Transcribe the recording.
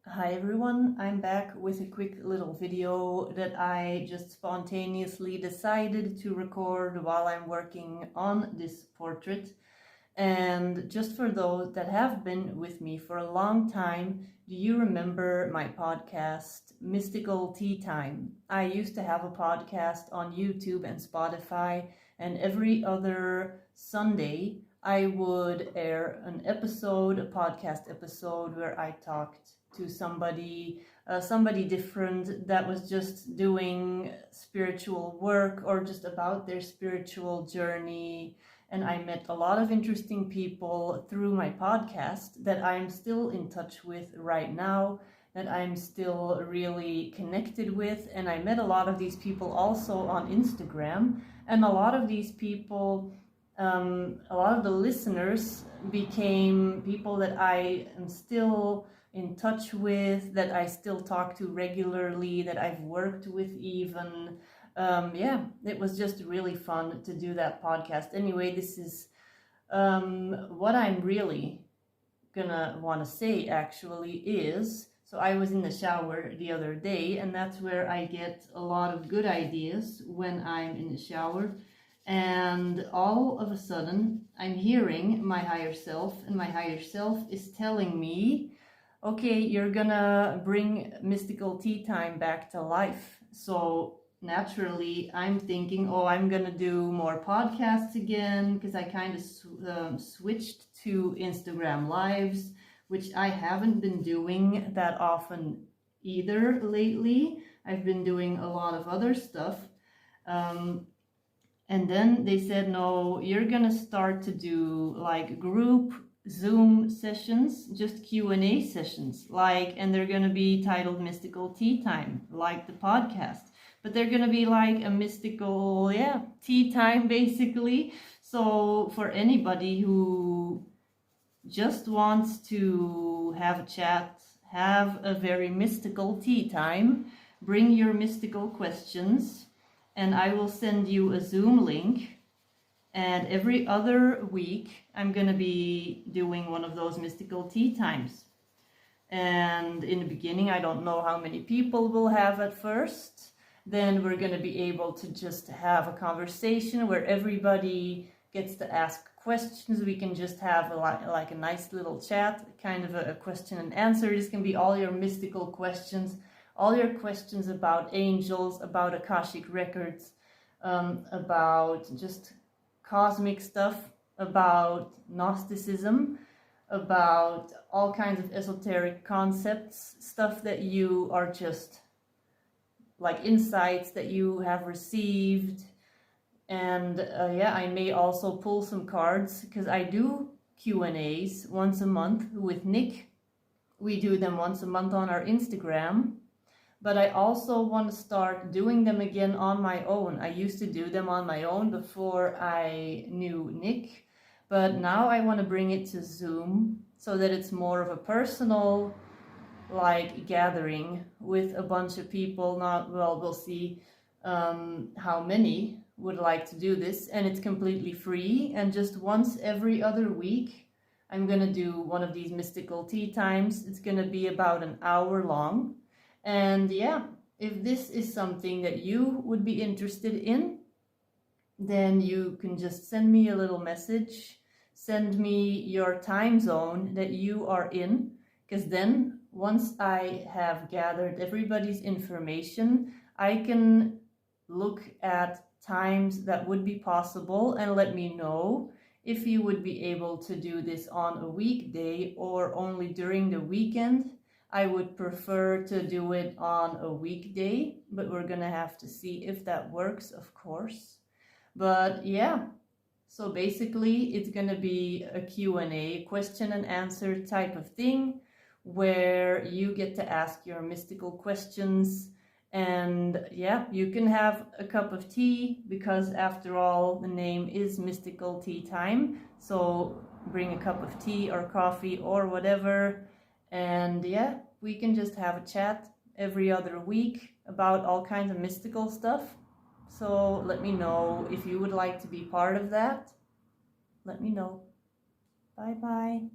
Hi everyone, I'm back with a quick little video that I just spontaneously decided to record while I'm working on this portrait. And just for those that have been with me for a long time, do you remember my podcast, Mystical Tea Time? I used to have a podcast on YouTube and Spotify, and every other Sunday I would air a podcast episode where I talked to somebody different that was just doing spiritual work or just about their spiritual journey. And I met a lot of interesting people through my podcast that I'm still in touch with right now, that I'm still really connected with. And I met a lot of these people also on Instagram. And a lot of these people, a lot of the listeners became people that I am still in touch with, that I still talk to regularly, that I've worked with even. It was just really fun to do that podcast. Anyway, this is what I'm really gonna want to say actually is, so I was in the shower the other day, and that's where I get a lot of good ideas, when I'm in the shower. And all of a sudden I'm hearing my higher self, and my higher self is telling me, okay, you're gonna bring Mystical Tea Time back to life. So naturally I'm thinking, oh, I'm gonna do more podcasts again, because I kind of switched to Instagram lives, which I haven't been doing that often either lately. I've been doing a lot of other stuff. And then they said, no, you're gonna start to do like group Zoom sessions, just Q&A sessions, and they're gonna be titled Mystical Tea Time, like the podcast, but they're gonna be like a mystical, tea time basically. So for anybody who just wants to have a chat, have a very mystical tea time, bring your mystical questions, and I will send you a Zoom link. And every other week, I'm going to be doing one of those mystical tea times. And in the beginning, I don't know how many people we'll have at first. Then we're going to be able to just have a conversation where everybody gets to ask questions. We can just have a nice little chat, kind of a question and answer. This can be all your mystical questions, all your questions about angels, about Akashic records, about just cosmic stuff, about Gnosticism, about all kinds of esoteric concepts, stuff that you are just like insights that you have received. And I may also pull some cards, because I do Q&As once a month with Nick. We do them once a month on our Instagram. But I also want to start doing them again on my own. I used to do them on my own before I knew Nick, but now I want to bring it to Zoom so that it's more of a personal gathering with a bunch of people. We'll see how many would like to do this, and it's completely free. And just once every other week, I'm going to do one of these mystical tea times. It's going to be about an hour long. And if this is something that you would be interested in, then you can just send me a little message, send me your time zone that you are in, because then once I have gathered everybody's information, I can look at times that would be possible and let me know if you would be able to do this on a weekday or only during the weekend. I would prefer to do it on a weekday, but we're gonna have to see if that works, of course. But so basically it's gonna be a Q&A, question and answer type of thing, where you get to ask your mystical questions. And you can have a cup of tea, because after all, the name is Mystical Tea Time. So bring a cup of tea or coffee or whatever. And we can just have a chat every other week about all kinds of mystical stuff. So let me know if you would like to be part of that. Let me know. Bye bye.